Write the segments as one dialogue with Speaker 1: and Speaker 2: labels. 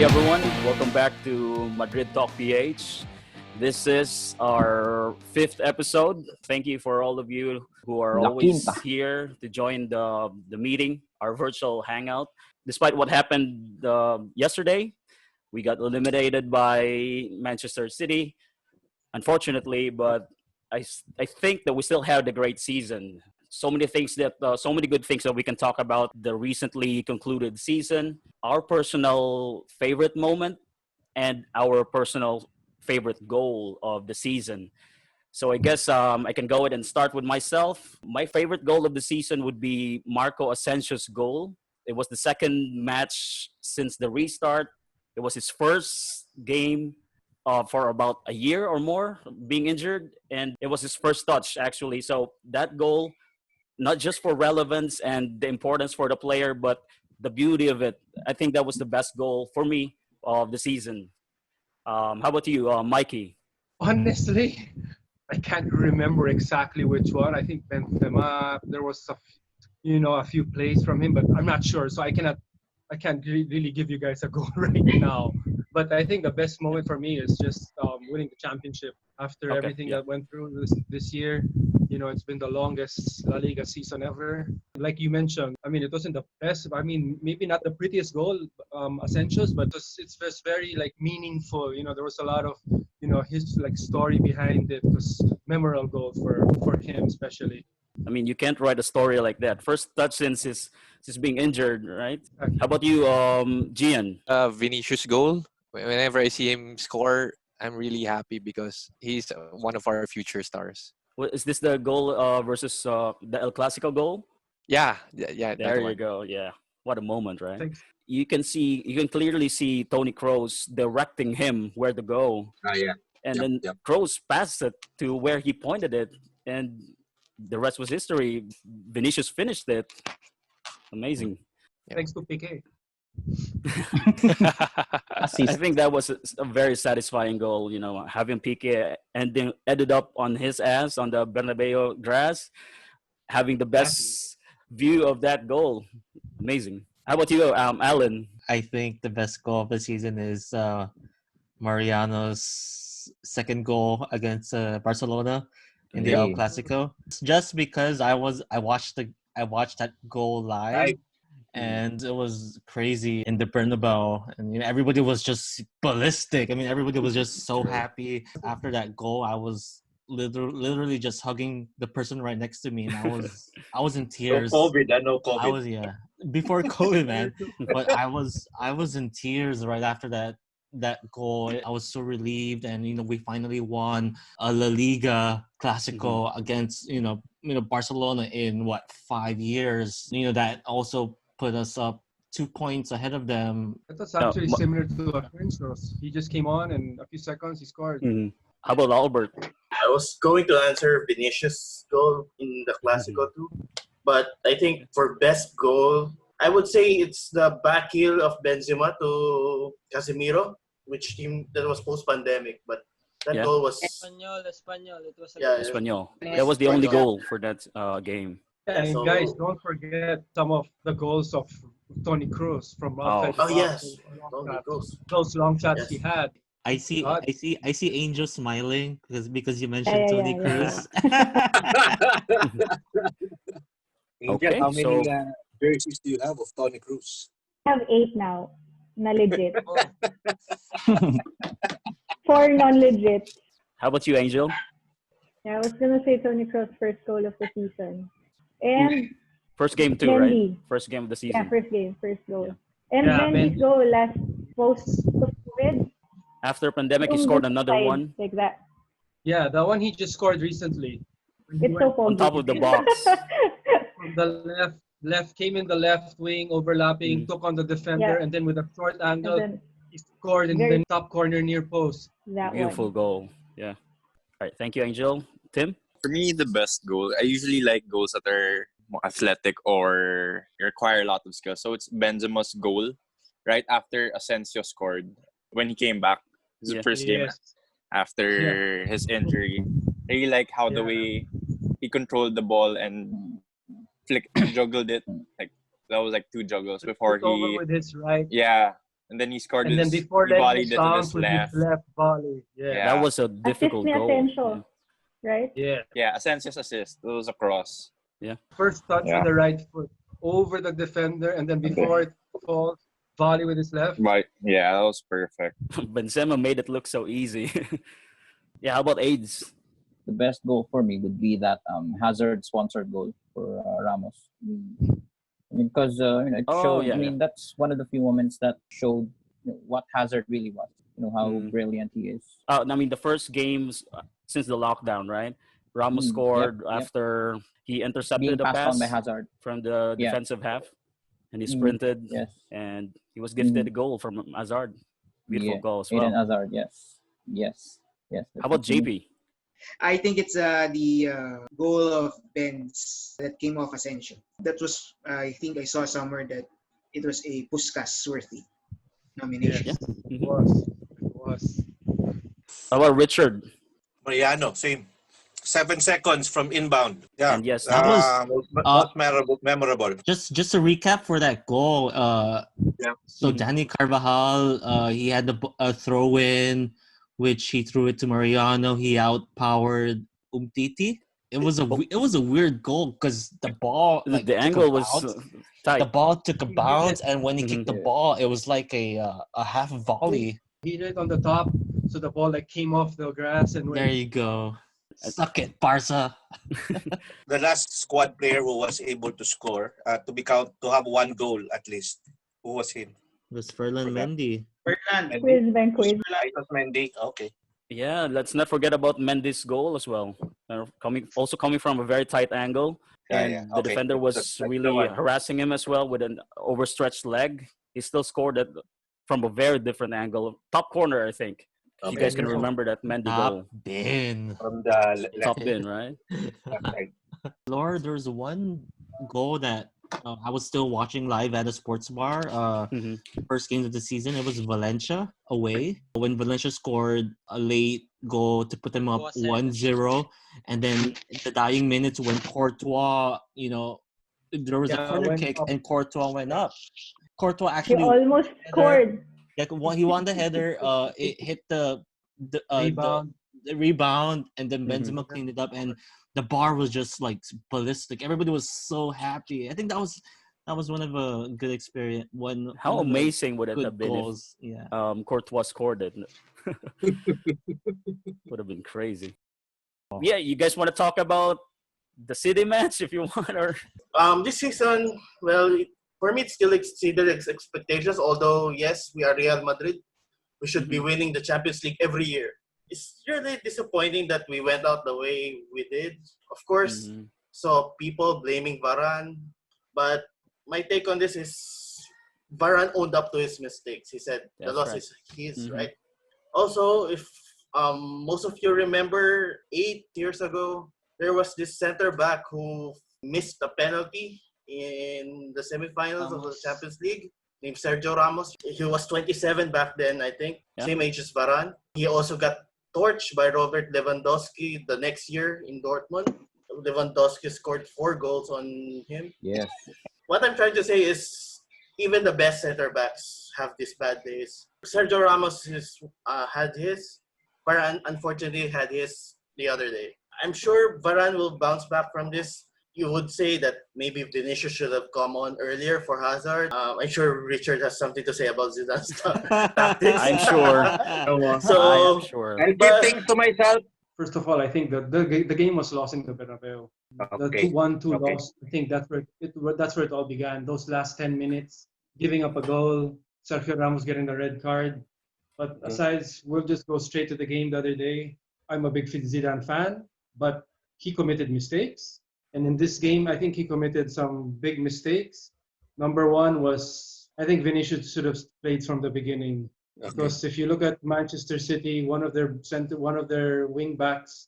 Speaker 1: everyone. Welcome back to Madrid Talk Ph. This is our 5th episode. Thank you for all of you who are always here to join the meeting, our virtual hangout. Despite what happened yesterday, we got eliminated by Manchester City, unfortunately, but I think that we still had a great season. So many good things that we can talk about the recently concluded season, our personal favorite moment, and our personal favorite goal of the season. So I guess I can go ahead and start with myself. My favorite goal of the season would be Marco Asensio's goal. It was the second match since the restart. It was his first game for about a year or more being injured, and it was his first touch actually. So that goal, not just for relevance and the importance for the player, but the beauty of it. I think that was the best goal for me of the season. How about you, Mikey?
Speaker 2: Honestly, I can't remember exactly which one. I think Benzema, there was a few plays from him, but I'm not sure. So I can't really give you guys a goal right now. But I think the best moment for me is just winning the championship after everything that went through this year. It's been the longest La Liga season ever. Like you mentioned, I mean, it wasn't the best. I mean, maybe not the prettiest goal, Asensio's, but it's just very meaningful. There was a lot of his story behind it. It was a memorable goal for him especially.
Speaker 1: I mean, you can't write a story like that. First touch since he's being injured, right?
Speaker 2: Exactly.
Speaker 1: How about you, Gian?
Speaker 3: Vinicius goal. Whenever I see him score, I'm really happy because he's one of our future stars.
Speaker 1: Is this the goal versus the El Clasico goal?
Speaker 3: Yeah.
Speaker 1: There you go. Yeah, what a moment, right?
Speaker 2: Thanks.
Speaker 1: You can clearly see Toni Kroos directing him where to go.
Speaker 4: Yeah.
Speaker 1: And then Kroos passed it to where he pointed it, and the rest was history. Vinicius finished it. Amazing.
Speaker 2: Thanks to Piqué.
Speaker 1: I think that was a very satisfying goal. Having Piqué ended up on his ass on the Bernabeu grass, having the best view of that goal. Amazing. How about you, Alan?
Speaker 5: I think the best goal of the season is Mariano's second goal against Barcelona in the El Clasico. Just because I watched that goal live. And it was crazy in the Bernabeu, and everybody was just ballistic. I mean, everybody was just so happy after that goal. I was literally just hugging the person right next to me, and I was in tears.
Speaker 4: No COVID.
Speaker 5: I was before COVID, man. But I was in tears right after that goal. I was so relieved, and we finally won a La Liga Clasico against Barcelona in 5 years. That also put us up 2 points ahead of them.
Speaker 2: That's actually similar to Asensio. He just came on and a few seconds he scored.
Speaker 1: Mm-hmm. How about Albert?
Speaker 4: I was going to answer Vinicius' goal in the Clasico too, but I think for best goal, I would say it's the back heel of Benzema to Casemiro, which team that was post-pandemic, but that goal was
Speaker 6: Espanyol. It was
Speaker 1: Espanyol. That was the only goal for that game.
Speaker 2: And guys, don't forget some of the goals of Toni Kroos from outside.
Speaker 4: Oh yes, Toni Kroos.
Speaker 2: Those long shots he had.
Speaker 5: I see Angel smiling because you mentioned Toni Kroos.
Speaker 1: Okay,
Speaker 7: how many jerseys do you have of Toni Kroos?
Speaker 8: I have 8 now. Na legit. 4 non-legit.
Speaker 1: How about you, Angel?
Speaker 8: Yeah, I was gonna say Toni Kroos' first goal of the season. And
Speaker 1: first game too,
Speaker 8: Mendy.
Speaker 1: right? First game of the season.
Speaker 8: Yeah, first goal. And Mendy's goal last post-COVID.
Speaker 1: After pandemic, he scored another one.
Speaker 8: Like that.
Speaker 2: Yeah, the one he just scored recently.
Speaker 8: It's so
Speaker 1: on top of the box.
Speaker 2: From the left came in the left wing, overlapping, took on the defender, and then with a short angle, he scored in the top corner near post.
Speaker 1: Beautiful goal. Yeah. All right. Thank you, Angel. Tim?
Speaker 3: For me, the best goal, I usually like goals that are more athletic or require a lot of skill. So it's Benzema's goal right after Asensio scored when he came back. His first game after his injury. I really like how the way he controlled the ball and juggled it. Like that was like 2 juggles before he
Speaker 2: over with his right.
Speaker 3: Yeah. And then he scored
Speaker 2: And then
Speaker 3: his,
Speaker 2: before
Speaker 3: he
Speaker 2: letting
Speaker 3: volleyed
Speaker 2: it
Speaker 3: it with
Speaker 2: bounce
Speaker 3: his
Speaker 2: with his
Speaker 3: left.
Speaker 2: left volley. Yeah.
Speaker 1: That was a
Speaker 8: Assist
Speaker 1: difficult
Speaker 8: ni
Speaker 1: goal.
Speaker 8: Asensio, right?
Speaker 2: Yeah.
Speaker 3: Yeah, Asensio's assist. It was a cross.
Speaker 2: First touch
Speaker 3: Yeah.
Speaker 2: with the right foot over the defender, and then before it falls, volley with his left.
Speaker 3: Right. Yeah, that was perfect.
Speaker 1: Benzema made it look so easy. Yeah, how about AIDS?
Speaker 9: The best goal for me would be that Hazard sponsored goal for Ramos. Because it showed.
Speaker 1: yeah,
Speaker 9: I mean, that's one of the few moments that showed what Hazard really was. How brilliant he is.
Speaker 1: I mean, the first games since the lockdown, right? Ramos scored after he intercepted
Speaker 9: Being
Speaker 1: a
Speaker 9: passed on by
Speaker 1: pass
Speaker 9: Hazard
Speaker 1: from the defensive half, and he sprinted, and he was gifted a goal from Hazard. Beautiful goal as well.
Speaker 9: Eden Hazard, yes.
Speaker 1: How about JP?
Speaker 10: I think it's the goal of Benz that came off Asensio. That was, I think I saw somewhere that it was a Puskas worthy nomination.
Speaker 2: Yes, it was.
Speaker 1: How about Richard?
Speaker 7: Mariano, same. 7 seconds from inbound. Yeah.
Speaker 1: And yes,
Speaker 5: that was
Speaker 7: most memorable.
Speaker 5: Just to recap for that goal. So Danny Carvajal, he had a throw in, which he threw it to Mariano. He outpowered Umtiti. It was a weird goal because the ball, like,
Speaker 1: the angle was tight.
Speaker 5: The ball took a bounce, and when he kicked the ball, it was like a half volley.
Speaker 2: He hit it on the top, so the ball came off the grass and went.
Speaker 5: There you go. Suck it, Barca.
Speaker 7: The last squad player who was able to score to have one goal at least. Who was him?
Speaker 5: It was Ferland Mendy.
Speaker 8: Quiz.
Speaker 7: Mendy. Okay.
Speaker 1: Yeah, let's not forget about Mendy's goal as well. Coming from a very tight angle, and the defender was really harassing him as well with an overstretched leg. He still scored it from a very different angle, top corner, I think. You guys can remember that Mendy goal.
Speaker 5: Bin.
Speaker 7: From the
Speaker 1: Top bin, right?
Speaker 5: Lord, there's one goal that I was still watching live at a sports bar. First game of the season, it was Valencia away. When Valencia scored a late goal to put them up 1-0, and then the dying minutes when Courtois, there was a corner kick and Courtois went up. Courtois actually
Speaker 8: He almost scored.
Speaker 5: He won the header. It hit the rebound, and then Benzema cleaned it up, and the bar was just like ballistic. Everybody was so happy. I think that was one of a good experience.
Speaker 1: How amazing would it have been
Speaker 5: goals.
Speaker 1: if Courtois scored it? Would have been crazy. Yeah, you guys want to talk about the City match if you want, or
Speaker 4: this season, well, for me, it still exceeded expectations. Although, yes, we are Real Madrid. We should be winning the Champions League every year. It's really disappointing that we went out the way we did. Of course, saw people blaming Varane. But my take on this is Varane owned up to his mistakes. He said the loss is his, right? Also, if most of you remember, 8 years ago, there was this center back who missed a penalty in the semifinals of the Champions League, named Sergio Ramos. He was 27 back then, I think. Same age as Varane. He also got torched by Robert Lewandowski the next year in Dortmund. Lewandowski scored 4 goals on him.
Speaker 9: Yes.
Speaker 4: What I'm trying to say is even the best center backs have these bad days. Sergio Ramos had his. Varane unfortunately had his the other day. I'm sure Varane will bounce back from this. You would say that maybe Vinicius should have come on earlier for Hazard. I'm sure Richard has something to say about Zidane's tactics.
Speaker 1: I'm sure.
Speaker 4: I'm
Speaker 7: sure. I'll keep things to myself.
Speaker 2: First of all, I think the game was lost in the Bernabeu. The 1-2 loss. I think that's where it all began. Those last 10 minutes, giving up a goal, Sergio Ramos getting the red card. But aside, we'll just go straight to the game the other day. I'm a big Zidane fan, but he committed mistakes. And in this game, I think he committed some big mistakes. Number one was, I think Vinicius should have played from the beginning. Because if you look at Manchester City, one of their wing backs,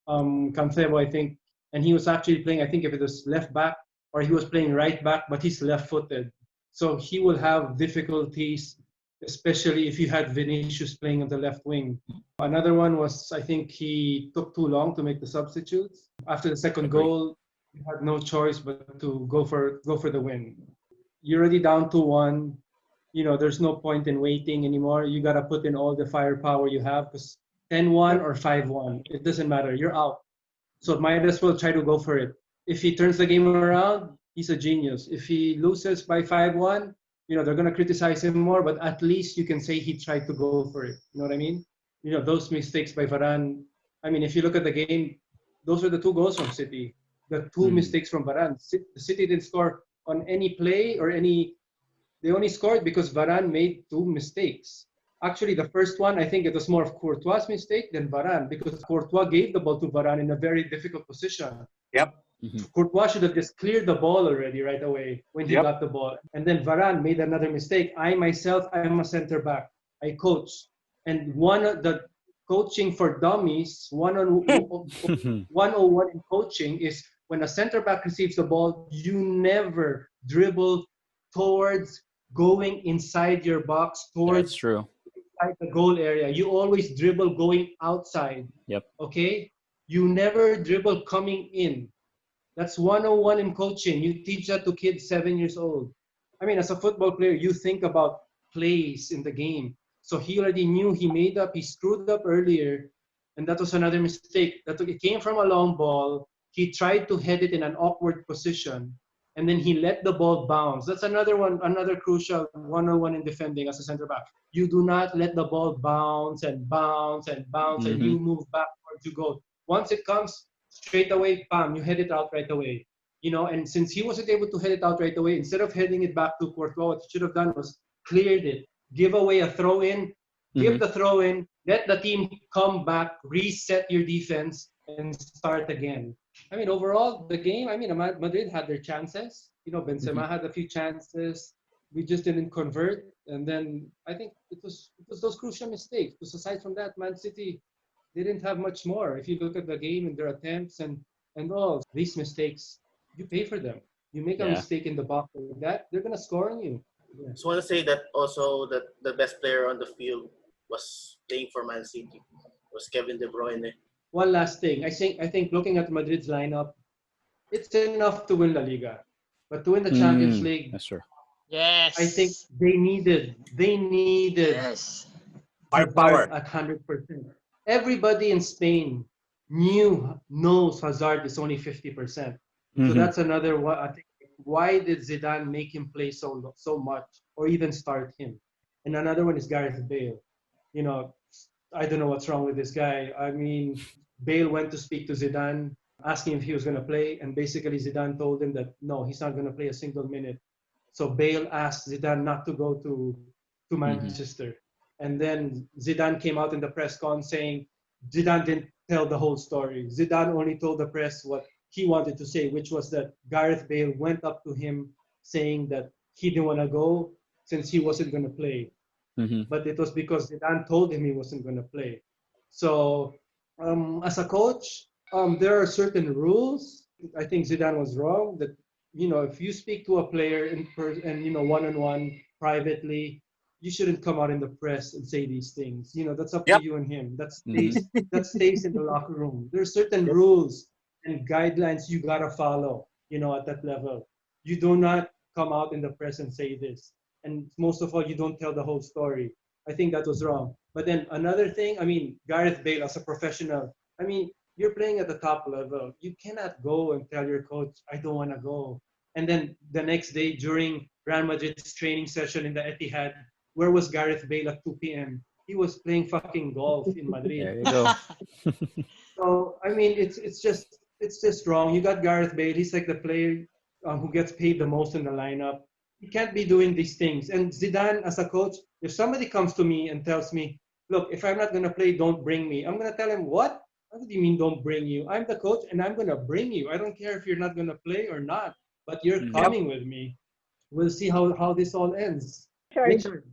Speaker 2: Cancelo, I think, and he was actually playing, I think if it was left back or he was playing right back, but he's left-footed. So he will have difficulties, especially if you had Vinicius playing on the left wing. Another one was, I think he took too long to make the substitutes. After the second goal, you had no choice but to go for the win. You're already down 2-1. there's no point in waiting anymore. You got to put in all the firepower you have because 10-1 or 5-1, it doesn't matter. You're out. So might as well try to go for it. If he turns the game around, he's a genius. If he loses by 5-1, they're going to criticize him more, but at least you can say he tried to go for it. You know what I mean? Those mistakes by Varane. I mean, if you look at the game, those are the 2 goals from City. The 2 mistakes from Varane. The City didn't score on any play or any. They only scored because Varane made 2 mistakes. Actually, the first one, I think it was more of Courtois' mistake than Varane because Courtois gave the ball to Varane in a very difficult position.
Speaker 7: Yep.
Speaker 2: Courtois should have just cleared the ball already right away when he got the ball. And then Varane made another mistake. I'm a center back. I coach. And one of the coaching for dummies, 101 in coaching is when a center back receives the ball, you never dribble towards going inside your box, towards inside the goal area. You always dribble going outside.
Speaker 1: Yep.
Speaker 2: Okay? You never dribble coming in. That's 101 in coaching. You teach that to kids 7 years old. I mean, as a football player, you think about plays in the game. So he already knew he screwed up earlier. And that was another mistake. It came from a long ball. He tried to head it in an awkward position. And then he let the ball bounce. That's another crucial 101 in defending as a center back. You do not let the ball bounce and bounce and bounce and you move backwards, you go. Once it comes straight away, bam, you head it out right away. And since he wasn't able to head it out right away, instead of heading it back to Courtois, what he should have done was cleared it, give away a throw-in, give the throw-in, let the team come back, reset your defense, and start again. I mean, overall, the game, Madrid had their chances. Benzema had a few chances. We just didn't convert. And then I think it was those crucial mistakes. Because aside from that, Man City didn't have much more. If you look at the game and their attempts and all these mistakes, you pay for them. You make a mistake in the box like that, they're going to score on you.
Speaker 4: I just want to say that also that the best player on the field was playing for Man City. Was Kevin De Bruyne.
Speaker 2: One last thing. I think looking at Madrid's lineup, it's enough to win La Liga. But to win the Champions League,
Speaker 1: that's true.
Speaker 6: Yes.
Speaker 2: I think they needed
Speaker 7: firepower
Speaker 2: at 100%. Everybody in Spain knows Hazard is only 50%. So that's another one. I think why did Zidane make him play so much or even start him? And another one is Gareth Bale. I don't know what's wrong with this guy. I mean, Bale went to speak to Zidane, asking if he was going to play, and basically Zidane told him that no, he's not going to play a single minute. So Bale asked Zidane not to go to Manchester. And then Zidane came out in the press con saying Zidane didn't tell the whole story. Zidane only told the press what he wanted to say, which was that Gareth Bale went up to him saying that he didn't want to go since he wasn't going to play. But it was because Zidane told him he wasn't going to play. So as a coach, there are certain rules. I think Zidane was wrong that, if you speak to a player and one-on-one privately, you shouldn't come out in the press and say these things. That's up to you and him. That stays in the locker room. There are certain rules and guidelines you got to follow, at that level. You do not come out in the press and say this. And most of all, you don't tell the whole story. I think that was wrong. But then another thing, Gareth Bale as a professional, you're playing at the top level. You cannot go and tell your coach, I don't want to go. And then the next day during Real Madrid's training session in the Etihad, where was Gareth Bale at 2 p.m.? He was playing fucking golf in Madrid.
Speaker 1: There you go.
Speaker 2: So, it's just wrong. You got Gareth Bale. He's like the player who gets paid the most in the lineup. You can't be doing these things. And Zidane, as a coach, if somebody comes to me and tells me, look, if I'm not going to play, don't bring me. I'm going to tell him, what? What do you mean don't bring you? I'm the coach and I'm going to bring you. I don't care if you're not going to play or not, but you're coming with me. We'll see how this all ends.
Speaker 8: Sure.
Speaker 2: Richard,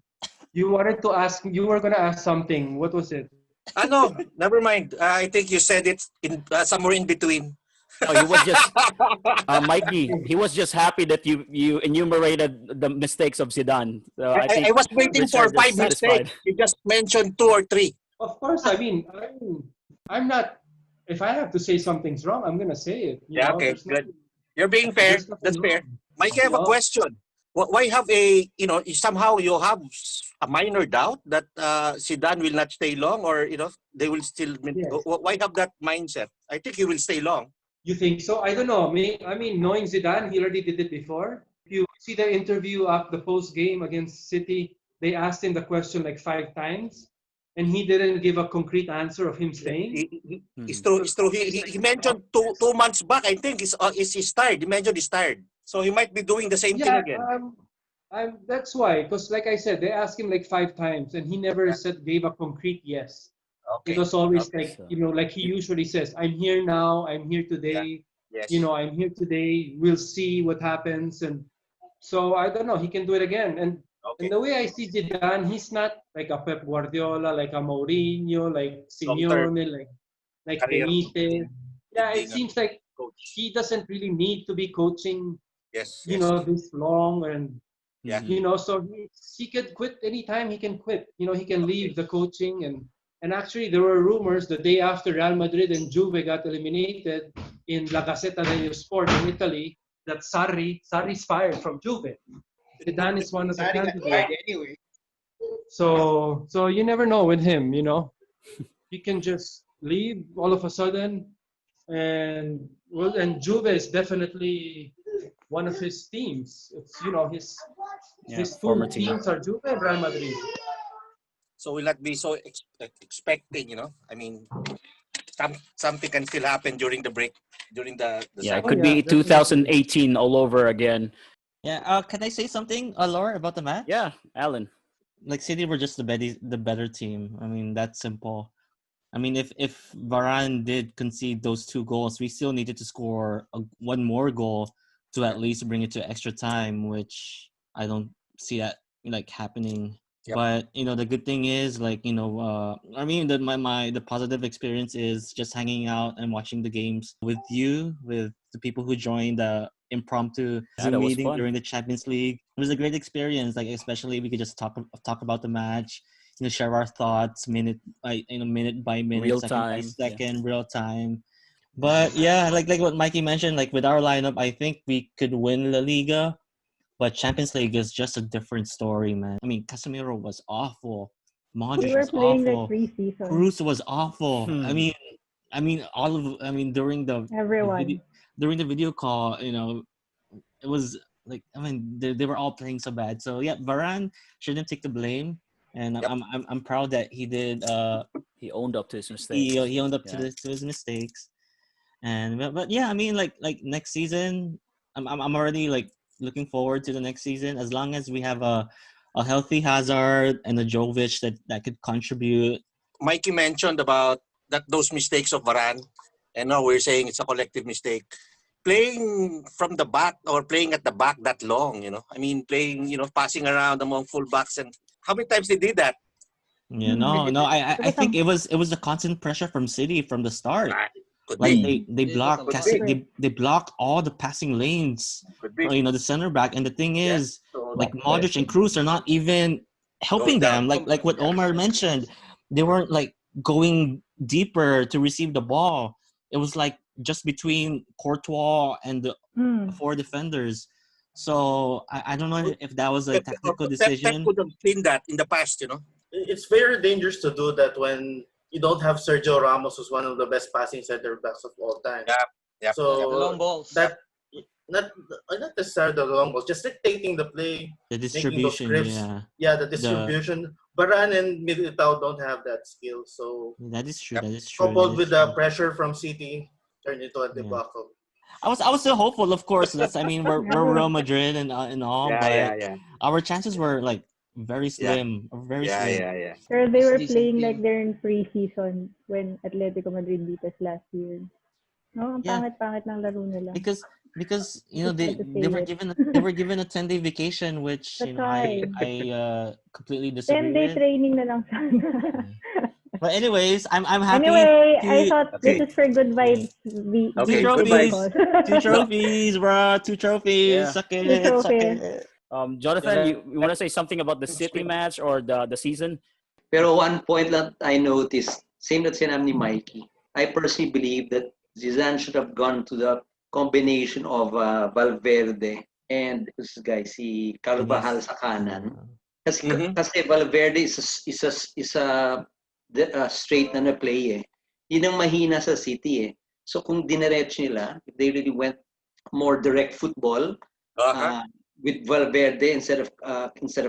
Speaker 2: you were going to ask something. What was it?
Speaker 7: No, never mind. I think you said it in somewhere in between.
Speaker 1: Oh, he was just Mikey. He was just happy that you enumerated the mistakes of Zidane. So
Speaker 7: I was waiting for 5 mistakes. You just mentioned 2 or 3.
Speaker 2: Of course, I'm not. If I have to say something's wrong, I'm gonna say it.
Speaker 7: Okay, good. You're being fair. That's fair. Mike, I have a question. Why have a, somehow you have a minor doubt that Zidane will not stay long, or they will still.
Speaker 2: Yes.
Speaker 7: Why have that mindset? I think he will stay long.
Speaker 2: You think so? I don't know. I mean, knowing Zidane, he already did it before. If you see the interview of the post game against City, they asked him the question like 5 times, and he didn't give a concrete answer of him staying.
Speaker 7: It's true. It's true. He mentioned two months back. I think he's tired. He mentioned he's tired, so he might be doing the same thing again.
Speaker 2: That's why, because like I said, they asked him like 5 times, and he never gave a concrete yes.
Speaker 7: Okay.
Speaker 2: It was always like, like he usually says, I'm here now, I'm here today,
Speaker 7: Yes.
Speaker 2: I'm here today, we'll see what happens. And so I don't know, he can do it again. And the way I see Zidane, he's not like a Pep Guardiola, like a Mourinho, like Simeone, like Peñistas. Yeah, it seems like he doesn't really need to be coaching, this long. And, so he could quit anytime he can quit. He can leave the coaching. And actually, there were rumors the day after Real Madrid and Juve got eliminated in La Gazzetta dello Sport in Italy that Sarri's fired from Juve. Zidane is one of the candidates.
Speaker 10: Anyway.
Speaker 2: So you never know with him, He can just leave all of a sudden. And Juve is definitely one of his teams. It's, his two teams are Juve and Real Madrid.
Speaker 7: So will not be so expecting, I mean, something can still happen during the break, during the
Speaker 1: it could be 2018 all over again.
Speaker 5: Yeah, can I say something, Laura, about the match?
Speaker 1: Yeah, Alan.
Speaker 5: Like City were just the better team. I mean, that's simple. I mean, if Varane did concede those 2 goals, we still needed to score one more goal to at least bring it to extra time, which I don't see that happening. Yep. But the good thing is the positive experience is just hanging out and watching the games with the people who joined the impromptu Zoom meeting during the Champions League. It was a great experience. Especially we could just talk about the match, share our thoughts minute by minute,
Speaker 1: real
Speaker 5: second
Speaker 1: time,
Speaker 5: by second, real time. But yeah, like what Mikey mentioned, with our lineup, I think we could win La Liga. But Champions League is just a different story, man. I mean, Casemiro was awful. Modric was awful. Cruz was awful. I mean, during the video call, it was they were all playing so bad. So yeah, Varane shouldn't take the blame, and I'm proud that he did.
Speaker 1: He owned up to his mistakes.
Speaker 5: He owned up to his mistakes, and but yeah, I mean, like next season, I'm already looking forward to the next season, as long as we have a healthy Hazard and a Jovic that could contribute.
Speaker 7: Mikey mentioned about those mistakes of Varane, and now we're saying it's a collective mistake. Playing from the back or playing at the back that long, I mean, playing, passing around among fullbacks, and how many times they did that?
Speaker 5: Yeah, no, I think it was the constant pressure from City from the start. They block all the passing lanes for, the center back, and the thing is, Modric and Cruz are not even helping them. Like what Omar mentioned, they weren't going deeper to receive the ball. It was just between Courtois and the 4 defenders. So I don't know if that was a tactical decision.
Speaker 7: Pep could have seen that in the past,
Speaker 4: It's very dangerous to do that when you don't have Sergio Ramos, who's one of the best passing center backs of all time.
Speaker 7: Yeah.
Speaker 4: So
Speaker 6: the long balls.
Speaker 4: That not necessarily the long balls, just dictating the play,
Speaker 5: the distribution.
Speaker 4: The distribution. Varane and Militao don't have that skill, so
Speaker 5: that is true. That is true.
Speaker 4: Coupled with the pressure from City, turned into a debacle.
Speaker 5: I was still hopeful, of course. We're Real Madrid and all, but our chances were very slim. Very slim.
Speaker 8: Yeah. So they were playing they're in pre-season when Atletico Madrid beat us last year. No, ang pangit-pangit ng laro nila.
Speaker 5: Because they were given a 10-day vacation, which I completely disagree
Speaker 8: 10-day training na lang sana.
Speaker 5: But anyways, I'm happy.
Speaker 8: Anyway, I thought this is for good vibes.
Speaker 5: Okay, 2 trophies, bro. 2 trophies.
Speaker 1: Yeah.
Speaker 5: Suck it.
Speaker 1: Jonathan, you want to say something about the City match or the season?
Speaker 11: Pero one point that I noticed, same that sinabi ni Mikey, I personally believe that Zidane should have gone to the combination of Valverde and this guy si Carvajal sa kanan. Kasi Valverde is a straight na play eh. Yun ang mahina sa City eh. So kung dinerecho nila, if they really went more direct football with Valverde instead of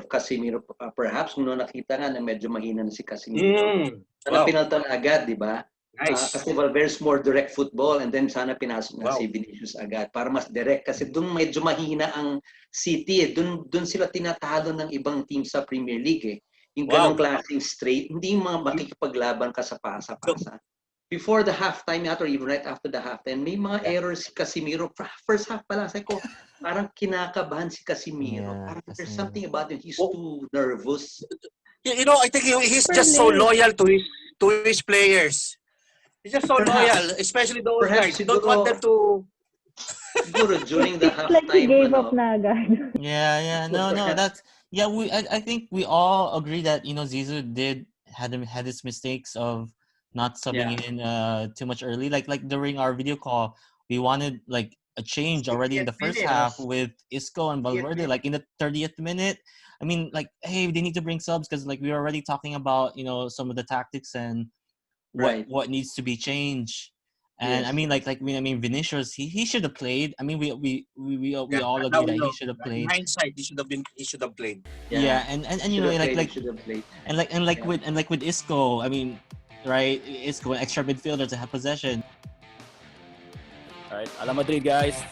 Speaker 11: Casemiro perhaps, no, nakita nga na medyo mahina na si Casemiro. Sana pinaltan agad, di ba?
Speaker 7: Nice.
Speaker 11: Kasi Valverde's more direct football and then sana pinasok na si Vinicius agad para mas direct kasi doon medyo mahina ang City eh. Doon sila tinatalo ng ibang team sa Premier League eh. Yung ganong klaseng straight, hindi yung mga makikipaglaban ka sa pasa-pasa. Before the halftime or even right after the halftime, may mga errors si Casemiro. First half pa lang, sabi ko, parang kinakabahan si Casemiro. Parang there's something about him. He's too nervous.
Speaker 7: You know, I think he's just so loyal to his players. He's just so loyal, especially those guys. You don't want them to...
Speaker 11: Siguro during the halftime.
Speaker 8: Like he gave up na agad.
Speaker 5: Yeah. No, that's... Yeah, I think we all agree that, Zizou had his mistakes of not subbing in too much early. Like during our video call, we wanted like a change already in the first half with Isco and Valverde. Like in the 30th minute, I mean, like, hey, they need to bring subs because like we were already talking about some of the tactics and what needs to be changed. And I mean, Vinicius, he should have played. I mean, we all agree that he should have played.
Speaker 7: In hindsight, he should have played.
Speaker 5: Yeah, and with Isco, I mean, right, Isco, an extra midfielder to have possession.
Speaker 1: All right, Hala Madrid, guys.